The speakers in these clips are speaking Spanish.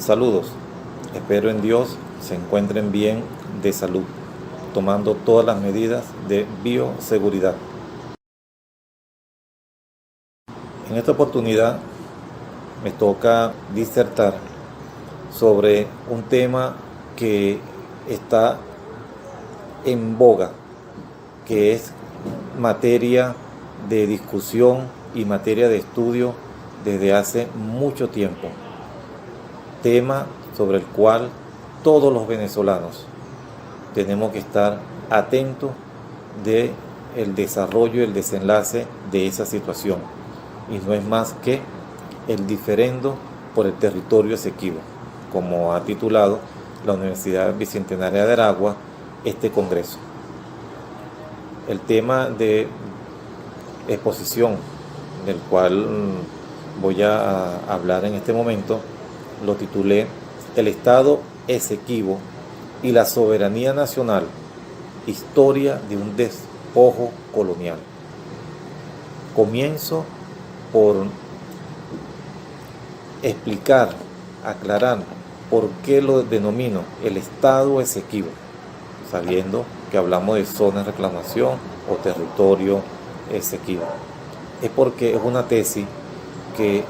Saludos, espero en Dios se encuentren bien de salud, tomando todas las medidas de bioseguridad. En esta oportunidad me toca disertar sobre un tema que está en boga, que es materia de discusión y materia de estudio desde hace mucho tiempo. Tema sobre el cual todos los venezolanos tenemos que estar atentos de el desarrollo y el desenlace de esa situación, y no es más que el diferendo por el territorio Esequibo, como ha titulado la Universidad Bicentenaria de Aragua este congreso. El tema de exposición del cual voy a hablar en este momento lo titulé El Estado Esequibo y la soberanía nacional, historia de un despojo colonial. Comienzo por explicar, aclarar por qué lo denomino el Estado Esequibo, sabiendo que hablamos de zona de reclamación o territorio Esequibo. Es porque es una tesis que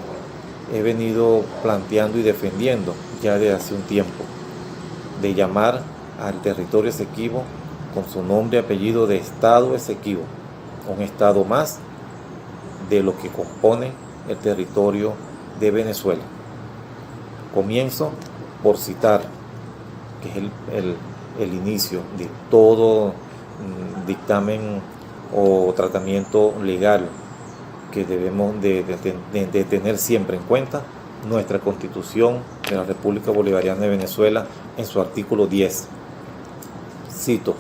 he venido planteando y defendiendo ya desde hace un tiempo, de llamar al territorio Esequibo con su nombre y apellido de Estado Esequibo, un estado más de lo que compone el territorio de Venezuela. Comienzo por citar, que es el inicio de todo dictamen o tratamiento legal que debemos de tener siempre en cuenta, nuestra Constitución de la República Bolivariana de Venezuela en su artículo 10. Cito,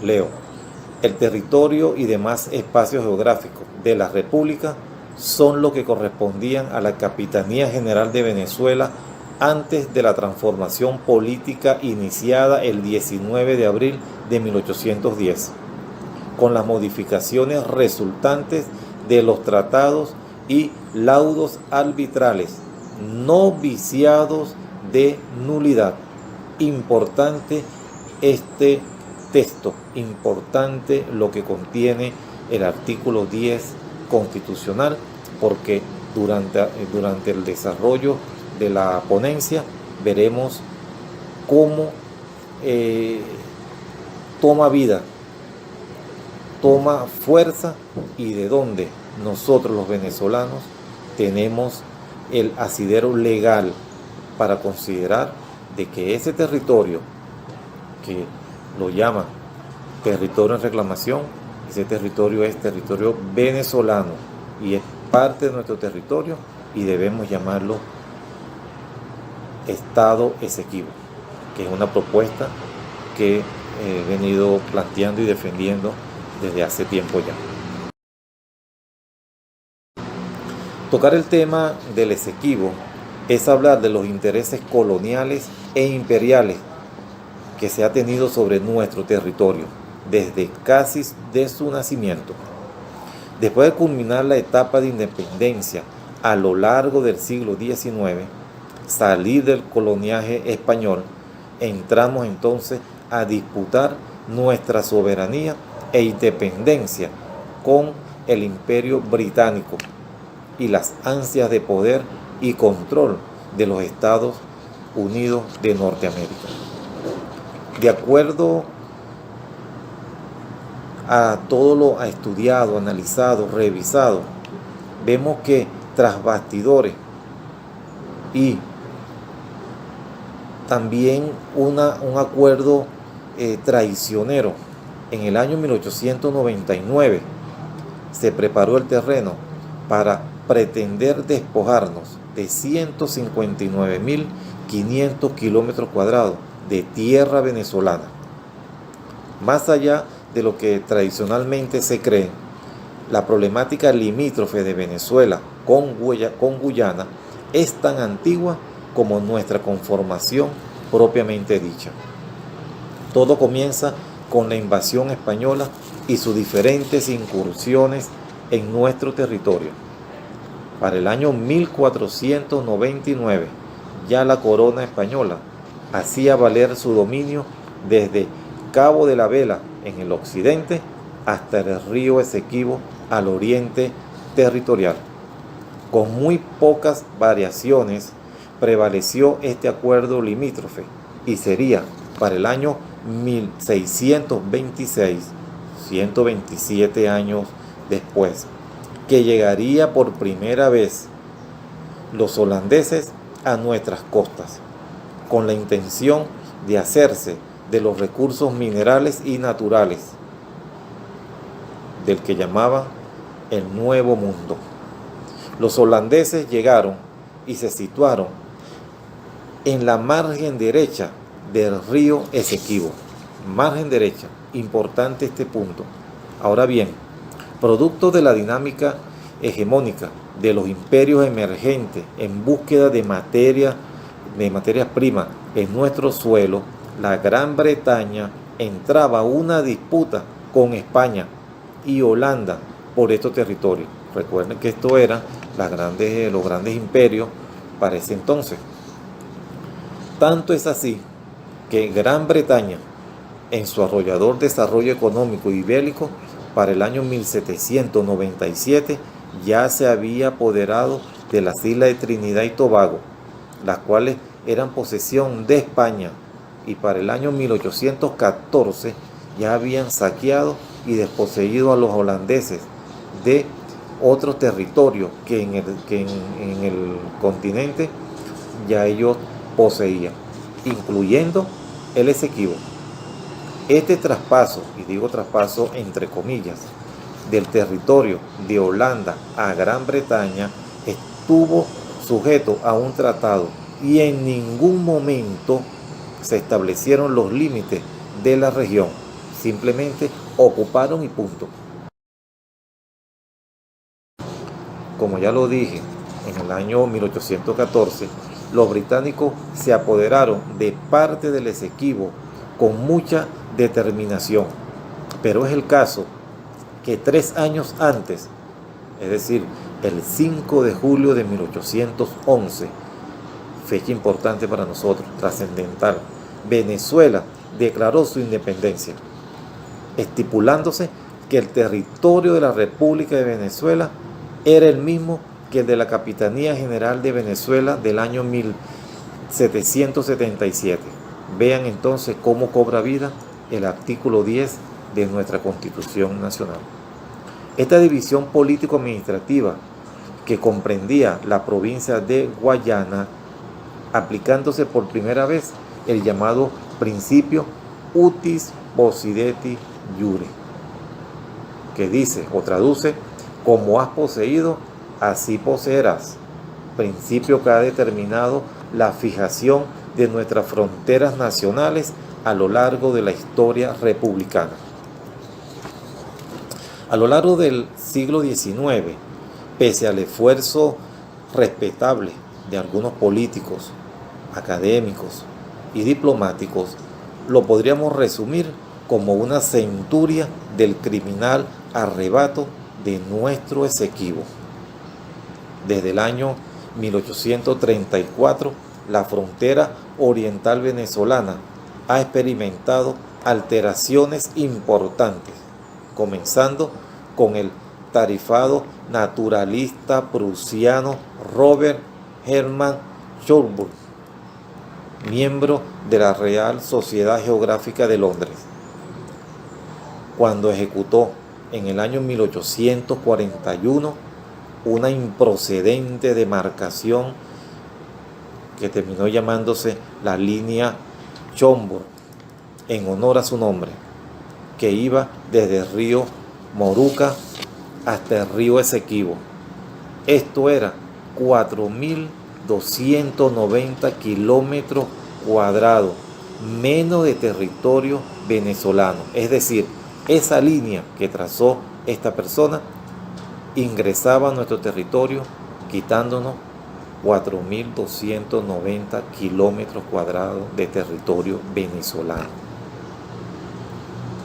leo: el territorio y demás espacios geográficos de la República son lo que correspondían a la Capitanía General de Venezuela antes de la transformación política iniciada el 19 de abril de 1810, con las modificaciones resultantes de los tratados y laudos arbitrales no viciados de nulidad. Importante este texto, importante lo que contiene el artículo 10 constitucional, porque durante el desarrollo de la ponencia veremos cómo toma vida, toma fuerza, y de dónde nosotros los venezolanos tenemos el asidero legal para considerar de que ese territorio, que lo llama territorio en reclamación, ese territorio es territorio venezolano y es parte de nuestro territorio, y debemos llamarlo Estado Esequibo, que es una propuesta que he venido planteando y defendiendo desde hace tiempo ya. Tocar el tema del Esequibo es hablar de los intereses coloniales e imperiales que se ha tenido sobre nuestro territorio desde casi de su nacimiento. Después de culminar la etapa de independencia a lo largo del siglo XIX, salir del coloniaje español, entramos entonces a disputar nuestra soberanía e independencia con el Imperio Británico y las ansias de poder y control de los Estados Unidos de Norteamérica. De acuerdo a todo lo estudiado, analizado, revisado, vemos que tras bastidores y también un acuerdo traicionero, en el año 1899 se preparó el terreno para pretender despojarnos de 159.500 kilómetros cuadrados de tierra venezolana. Más allá de lo que tradicionalmente se cree, la problemática limítrofe de Venezuela con Guyana es tan antigua como nuestra conformación propiamente dicha. Todo comienza con la invasión española y sus diferentes incursiones en nuestro territorio. Para el año 1499 ya la corona española hacía valer su dominio desde Cabo de la Vela en el occidente hasta el río Esequibo al oriente territorial. Con muy pocas variaciones prevaleció este acuerdo limítrofe y sería para el año 1626, 127 años después, que llegaría por primera vez los holandeses a nuestras costas, con la intención de hacerse de los recursos minerales y naturales del que llamaban el Nuevo Mundo. Los holandeses llegaron y se situaron en la margen derecha del río Esequibo. Margen derecha, importante este punto. Ahora bien, producto de la dinámica hegemónica de los imperios emergentes en búsqueda de materias primas en nuestro suelo, la Gran Bretaña entraba a una disputa con España y Holanda por estos territorios. Recuerden que esto eran los grandes imperios para ese entonces. Tanto es así que Gran Bretaña, en su arrollador desarrollo económico y bélico, para el año 1797 ya se había apoderado de las islas de Trinidad y Tobago, las cuales eran posesión de España, y para el año 1814 ya habían saqueado y desposeído a los holandeses de otros territorios que en el continente ya ellos poseían, incluyendo el Esequibo. Este traspaso, y digo traspaso entre comillas, del territorio de Holanda a Gran Bretaña estuvo sujeto a un tratado y en ningún momento se establecieron los límites de la región. Simplemente ocuparon y punto. Como ya lo dije, en el año 1814, los británicos se apoderaron de parte del Esequibo con mucha determinación. Pero es el caso que 3 años antes, es decir, el 5 de julio de 1811, fecha importante para nosotros, trascendental, Venezuela declaró su independencia, estipulándose que el territorio de la República de Venezuela era el mismo que el de la Capitanía General de Venezuela del año 1777. Vean entonces cómo cobra vida el artículo 10 de nuestra Constitución Nacional. Esta división político-administrativa, que comprendía la provincia de Guayana, aplicándose por primera vez el llamado principio utis possidetis iure, que dice o traduce: como has poseído, así poseerás, principio que ha determinado la fijación de nuestras fronteras nacionales a lo largo de la historia republicana. A lo largo del siglo XIX, pese al esfuerzo respetable de algunos políticos, académicos y diplomáticos, lo podríamos resumir como una centuria del criminal arrebato de nuestro Esequibo. Desde el año 1834, la frontera oriental venezolana ha experimentado alteraciones importantes, comenzando con el tarifado naturalista prusiano Robert Hermann Schönborn, miembro de la Real Sociedad Geográfica de Londres, cuando ejecutó en el año 1841 una improcedente demarcación que terminó llamándose la línea Schönborn, en honor a su nombre, que iba desde el río Moruca hasta el río Esequibo. Esto era 4.290 kilómetros cuadrados menos de territorio venezolano. Es decir, esa línea que trazó esta persona ingresaba a nuestro territorio quitándonos 4.290 kilómetros cuadrados de territorio venezolano.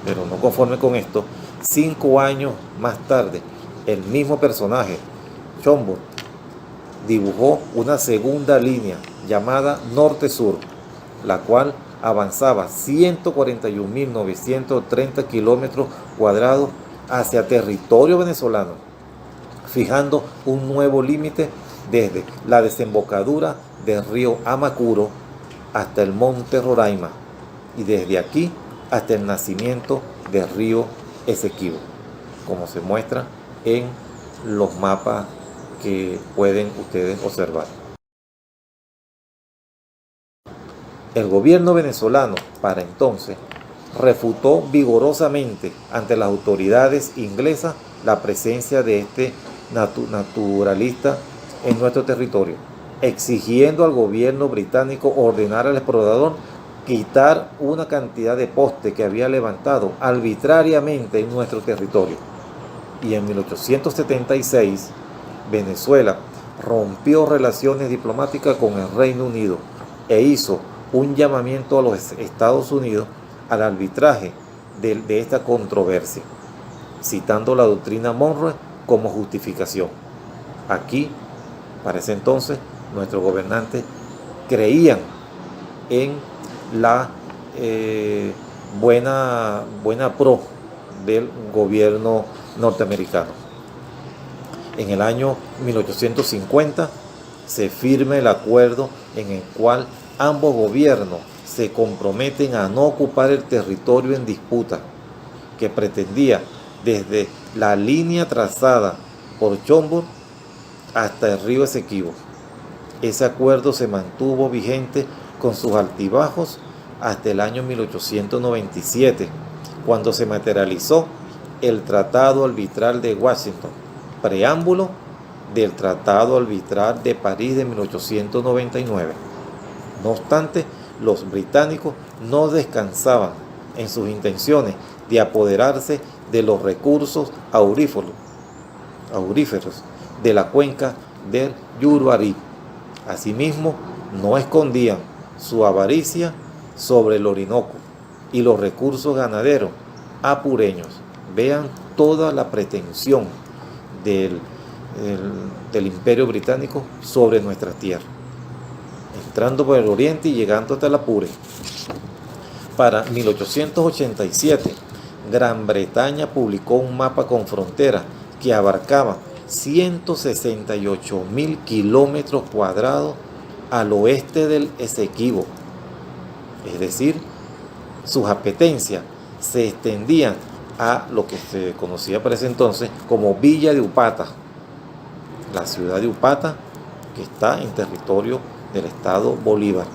Pero no conforme con esto, 5 años más tarde, el mismo personaje, Schönborn, dibujó una segunda línea llamada Norte-Sur, la cual avanzaba 141.930 kilómetros cuadrados hacia territorio venezolano, fijando un nuevo límite desde la desembocadura del río Amacuro hasta el monte Roraima y desde aquí hasta el nacimiento del río Esequibo, como se muestra en los mapas que pueden ustedes observar. El gobierno venezolano, para entonces, refutó vigorosamente ante las autoridades inglesas la presencia de este naturalista en nuestro territorio, exigiendo al gobierno británico ordenar al explorador quitar una cantidad de postes que había levantado arbitrariamente en nuestro territorio. Y en 1876, Venezuela rompió relaciones diplomáticas con el Reino Unido e hizo un llamamiento a los Estados Unidos al arbitraje de esta controversia, citando la doctrina Monroe como justificación. Aquí, para ese entonces, nuestros gobernantes creían en la buena pro del gobierno norteamericano. En el año 1850 se firma el acuerdo en el cual ambos gobiernos se comprometen a no ocupar el territorio en disputa, que pretendía desde la línea trazada por Chombo hasta el río Esequibo. Ese acuerdo se mantuvo vigente con sus altibajos hasta el año 1897, cuando se materializó el Tratado Arbitral de Washington, preámbulo del Tratado Arbitral de París de 1899. No obstante, los británicos no descansaban en sus intenciones de apoderarse de los recursos auríferos de la cuenca del Yuruarí. Asimismo, no escondían su avaricia sobre el Orinoco y los recursos ganaderos apureños. Vean toda la pretensión del Imperio Británico sobre nuestras tierras, entrando por el oriente y llegando hasta el Apure. Para 1887, Gran Bretaña publicó un mapa con fronteras que abarcaba 168.000 kilómetros cuadrados al oeste del Esequibo. Es decir, sus apetencias se extendían a lo que se conocía para ese entonces como Villa de Upata, la ciudad de Upata, que está en territorio del estado Bolívar,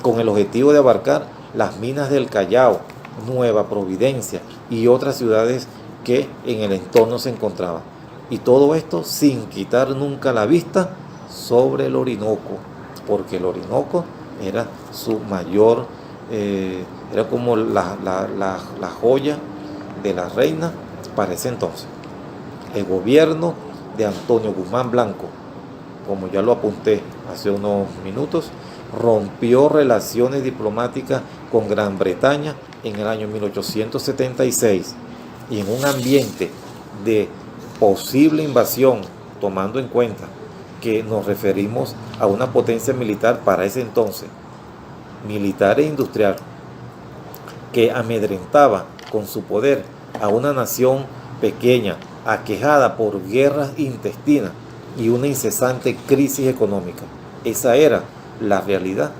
con el objetivo de abarcar las minas del Callao, Nueva Providencia y otras ciudades que en el entorno se encontraban. Y todo esto sin quitar nunca la vista sobre el Orinoco, porque el Orinoco era su mayor, era como la joya de la reina para ese entonces. El gobierno de Antonio Guzmán Blanco, como ya lo apunté hace unos minutos, rompió relaciones diplomáticas con Gran Bretaña en el año 1876 y en un ambiente de posible invasión, tomando en cuenta que nos referimos a una potencia militar para ese entonces, militar e industrial, que amedrentaba con su poder a una nación pequeña, aquejada por guerras intestinas y una incesante crisis económica. Esa era la realidad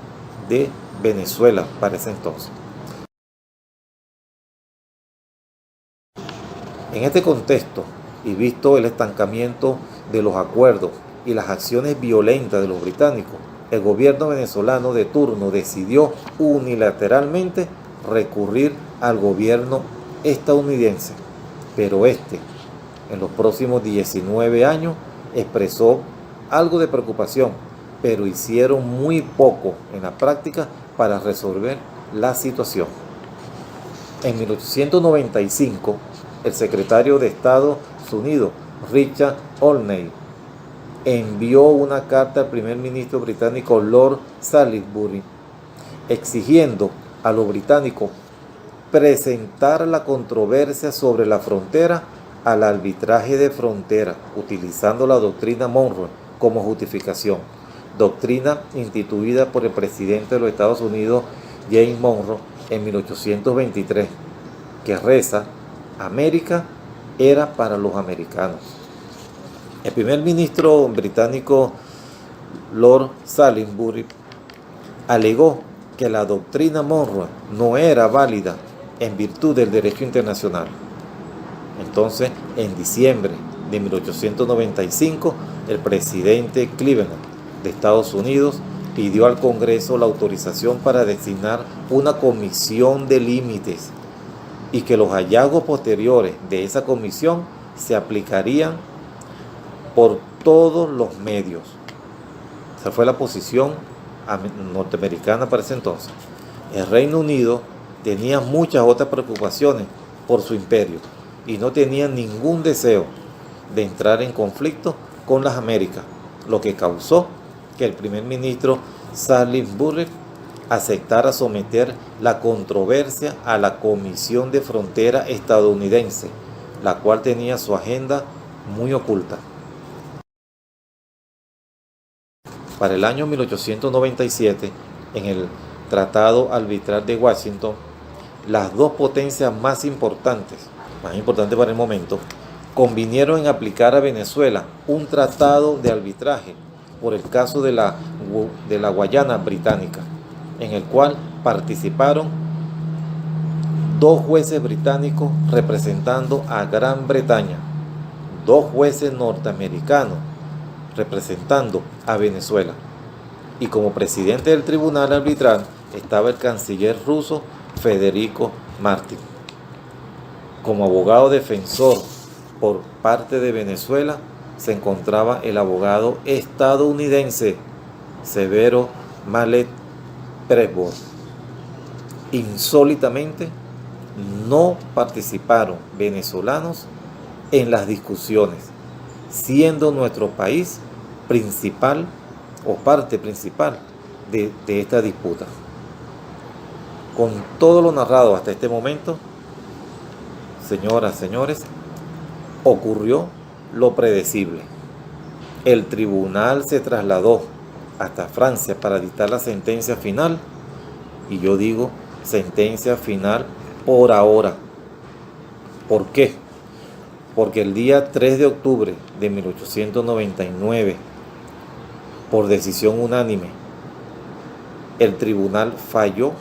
de Venezuela para ese entonces. En este contexto, y visto el estancamiento de los acuerdos y las acciones violentas de los británicos, el gobierno venezolano de turno decidió unilateralmente recurrir al gobierno estadounidense, pero en los próximos 19 años expresó algo de preocupación, pero hicieron muy poco en la práctica para resolver la situación. En 1895, el secretario de Estados Unidos, Richard Olney, envió una carta al primer ministro británico Lord Salisbury, exigiendo a los británicos presentar la controversia sobre la frontera al arbitraje de frontera, utilizando la doctrina Monroe como justificación, doctrina instituida por el presidente de los Estados Unidos, James Monroe, en 1823, que reza: América era para los americanos. El primer ministro británico, Lord Salisbury, alegó que la doctrina Monroe no era válida en virtud del derecho internacional. Entonces, en diciembre de 1895, el presidente Cleveland de Estados Unidos pidió al Congreso la autorización para designar una comisión de límites y que los hallazgos posteriores de esa comisión se aplicarían por todos los medios. Esa fue la posición norteamericana para ese entonces. El Reino Unido tenía muchas otras preocupaciones por su imperio y no tenía ningún deseo de entrar en conflicto con las Américas, lo que causó que el primer ministro Salisbury aceptara someter la controversia a la Comisión de Frontera estadounidense, la cual tenía su agenda muy oculta. Para el año 1897, en el Tratado Arbitral de Washington, las dos potencias más importantes para el momento, convinieron en aplicar a Venezuela un tratado de arbitraje por el caso de la Guayana Británica, en el cual participaron dos jueces británicos representando a Gran Bretaña, dos jueces norteamericanos representando a Venezuela, y como presidente del tribunal arbitral estaba el canciller ruso Federico Martín. Como abogado defensor por parte de Venezuela se encontraba el abogado estadounidense Severo Mallet Presbot. Insólitamente, no participaron venezolanos en las discusiones, siendo nuestro país principal o parte principal de esta disputa. Con todo lo narrado hasta este momento, señoras, señores, ocurrió lo predecible. El tribunal se trasladó hasta Francia para dictar la sentencia final, y yo digo sentencia final por ahora. ¿Por qué? Porque el día 3 de octubre de 1899, por decisión unánime, el tribunal falló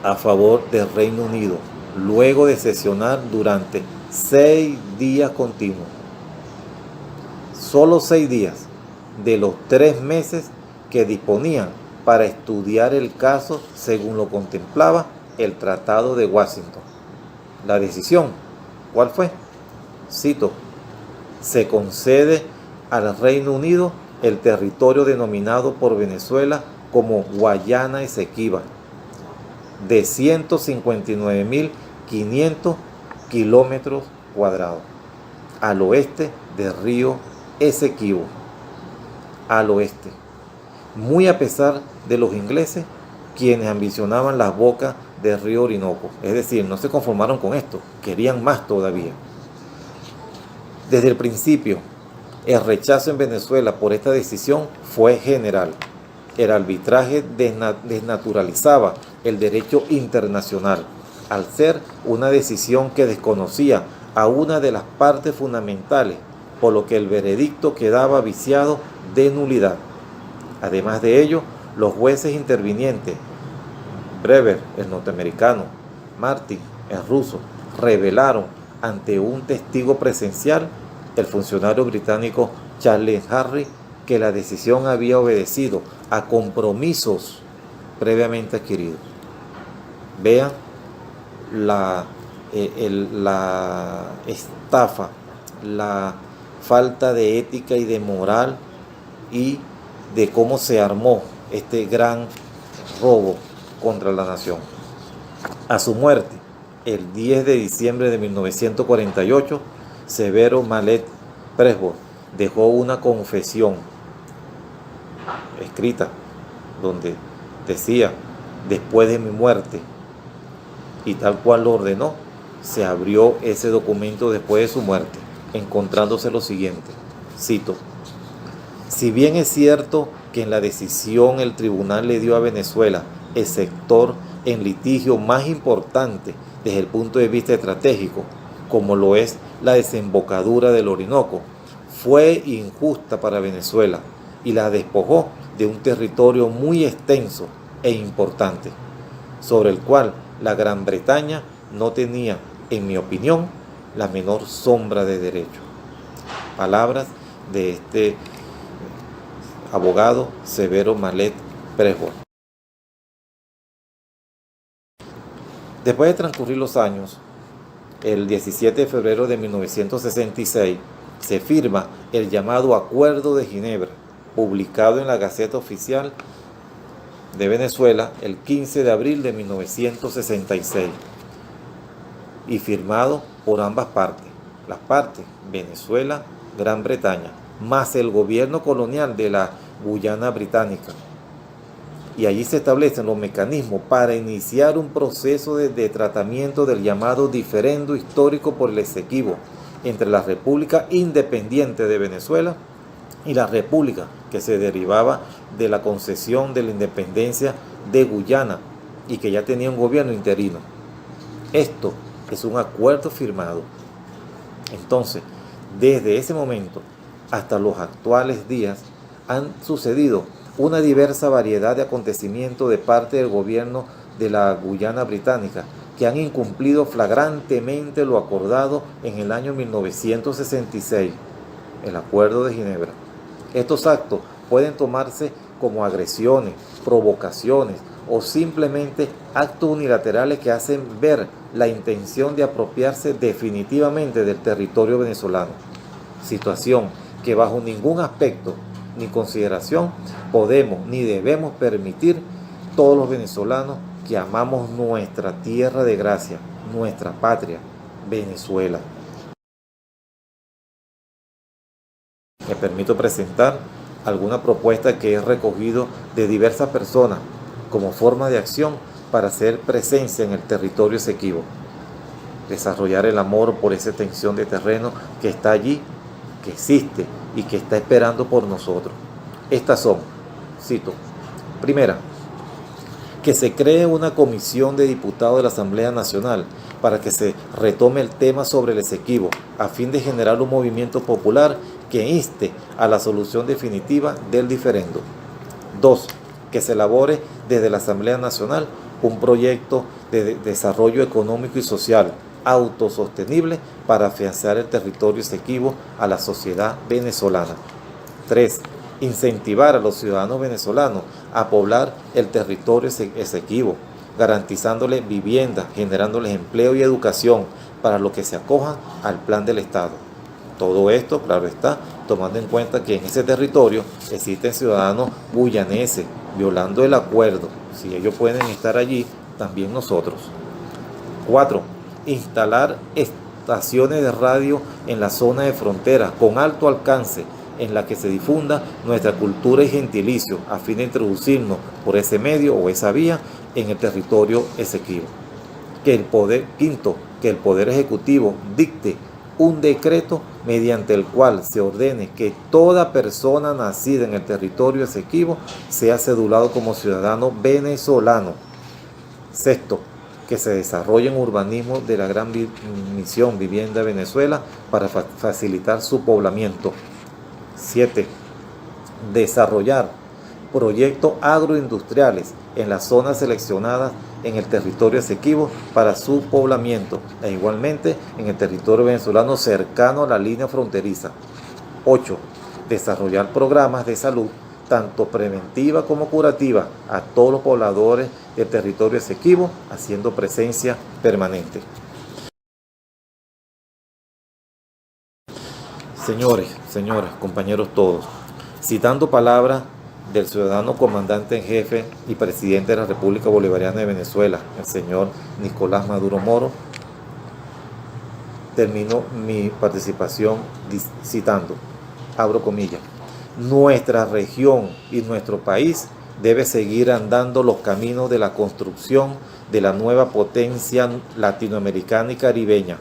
a favor del Reino Unido, luego de sesionar durante 6 días continuos. Solo 6 días de los 3 meses que disponían para estudiar el caso según lo contemplaba el Tratado de Washington. La decisión, ¿cuál fue? Cito: se concede al Reino Unido el territorio denominado por Venezuela como Guayana Esequiba, de 159.500 kilómetros cuadrados, al oeste del río Esequibo, al oeste, muy a pesar de los ingleses, quienes ambicionaban las bocas del río Orinoco. Es decir, no se conformaron con esto, querían más todavía. Desde el principio, el rechazo en Venezuela por esta decisión fue general. El arbitraje desnaturalizaba el derecho internacional, al ser una decisión que desconocía a una de las partes fundamentales, por lo que el veredicto quedaba viciado de nulidad. Además de ello, los jueces intervinientes, Brewer, el norteamericano, Martin, el ruso, revelaron ante un testigo presencial, el funcionario británico Charles Harry, que la decisión había obedecido a compromisos previamente adquiridos. Vean la estafa, la falta de ética y de moral, y de cómo se armó este gran robo contra la nación. A su muerte, el 10 de diciembre de 1948, Severo Mallet Presbot dejó una confesión escrita donde decía: después de mi muerte, y tal cual lo ordenó, se abrió ese documento después de su muerte, encontrándose lo siguiente, cito: Si bien es cierto que en la decisión el tribunal le dio a Venezuela el sector en litigio más importante desde el punto de vista estratégico, como lo es la desembocadura del Orinoco, fue injusta para Venezuela y la despojó de un territorio muy extenso e importante, sobre el cual la Gran Bretaña no tenía, en mi opinión, la menor sombra de derecho. Palabras de este abogado Severo Malet Presbol. Después de transcurrir los años, el 17 de febrero de 1966 se firma el llamado Acuerdo de Ginebra, publicado en la Gaceta Oficial de Venezuela el 15 de abril de 1966 y firmado por ambas partes, las partes Venezuela, Gran Bretaña, más el gobierno colonial de la Guyana Británica. Y allí se establecen los mecanismos para iniciar un proceso de tratamiento del llamado diferendo histórico por el Esequibo entre la República Independiente de Venezuela y la República que se derivaba de la concesión de la independencia de Guyana y que ya tenía un gobierno interino. Esto es un acuerdo firmado. Entonces, desde ese momento hasta los actuales días han sucedido una diversa variedad de acontecimientos de parte del gobierno de la Guyana Británica que han incumplido flagrantemente lo acordado en el año 1966, el Acuerdo de Ginebra. Estos actos pueden tomarse como agresiones, provocaciones o simplemente actos unilaterales que hacen ver la intención de apropiarse definitivamente del territorio venezolano, situación que bajo ningún aspecto ni consideración podemos ni debemos permitir todos los venezolanos que amamos nuestra tierra de gracia, nuestra patria, Venezuela. Me permito presentar alguna propuesta que he recogido de diversas personas como forma de acción para hacer presencia en el territorio Esequibo. Desarrollar el amor por esa extensión de terreno que está allí, que existe y que está esperando por nosotros. Estas son, cito, primera, que se cree una comisión de diputados de la Asamblea Nacional para que se retome el tema sobre el Esequibo, a fin de generar un movimiento popular que inste a la solución definitiva del diferendo. 2. Que se elabore desde la Asamblea Nacional un proyecto de desarrollo económico y social autosostenible para afianzar el territorio Esequibo a la sociedad venezolana. 3. Incentivar a los ciudadanos venezolanos a poblar el territorio Esequibo, garantizándoles vivienda, generándoles empleo y educación para los que se acojan al plan del Estado. Todo esto, claro está, tomando en cuenta que en ese territorio existen ciudadanos guyaneses, violando el acuerdo. Si ellos pueden estar allí, también nosotros. 4. Instalar estaciones de radio en la zona de frontera con alto alcance en la que se difunda nuestra cultura y gentilicio a fin de introducirnos por ese medio o esa vía en el territorio Esequibo. Quinto, que el Poder Ejecutivo dicte un decreto mediante el cual se ordene que toda persona nacida en el territorio Esequibo sea cedulado como ciudadano venezolano. Sexto, que se desarrolle un urbanismo de la Gran Misión Vivienda Venezuela para facilitar su poblamiento. 7. Desarrollar proyectos agroindustriales en las zonas seleccionadas en el territorio Esequibo para su poblamiento e igualmente en el territorio venezolano cercano a la línea fronteriza. 8. Desarrollar programas de salud tanto preventiva como curativa a todos los pobladores del territorio Esequibo, haciendo presencia permanente. Señores, señoras, compañeros todos, citando palabras del ciudadano comandante en jefe y presidente de la República Bolivariana de Venezuela, el señor Nicolás Maduro Moro, termino mi participación citando, abro comillas, nuestra región y nuestro país debe seguir andando los caminos de la construcción de la nueva potencia latinoamericana y caribeña,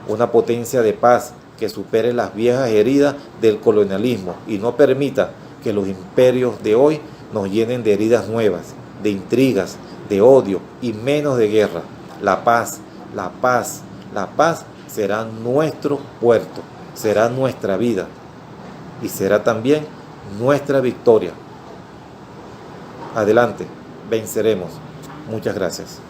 una potencia de paz que supere las viejas heridas del colonialismo y no permita que los imperios de hoy nos llenen de heridas nuevas, de intrigas, de odio y menos de guerra. La paz, la paz, la paz será nuestro puerto, será nuestra vida y será también nuestra victoria. Adelante, venceremos. Muchas gracias.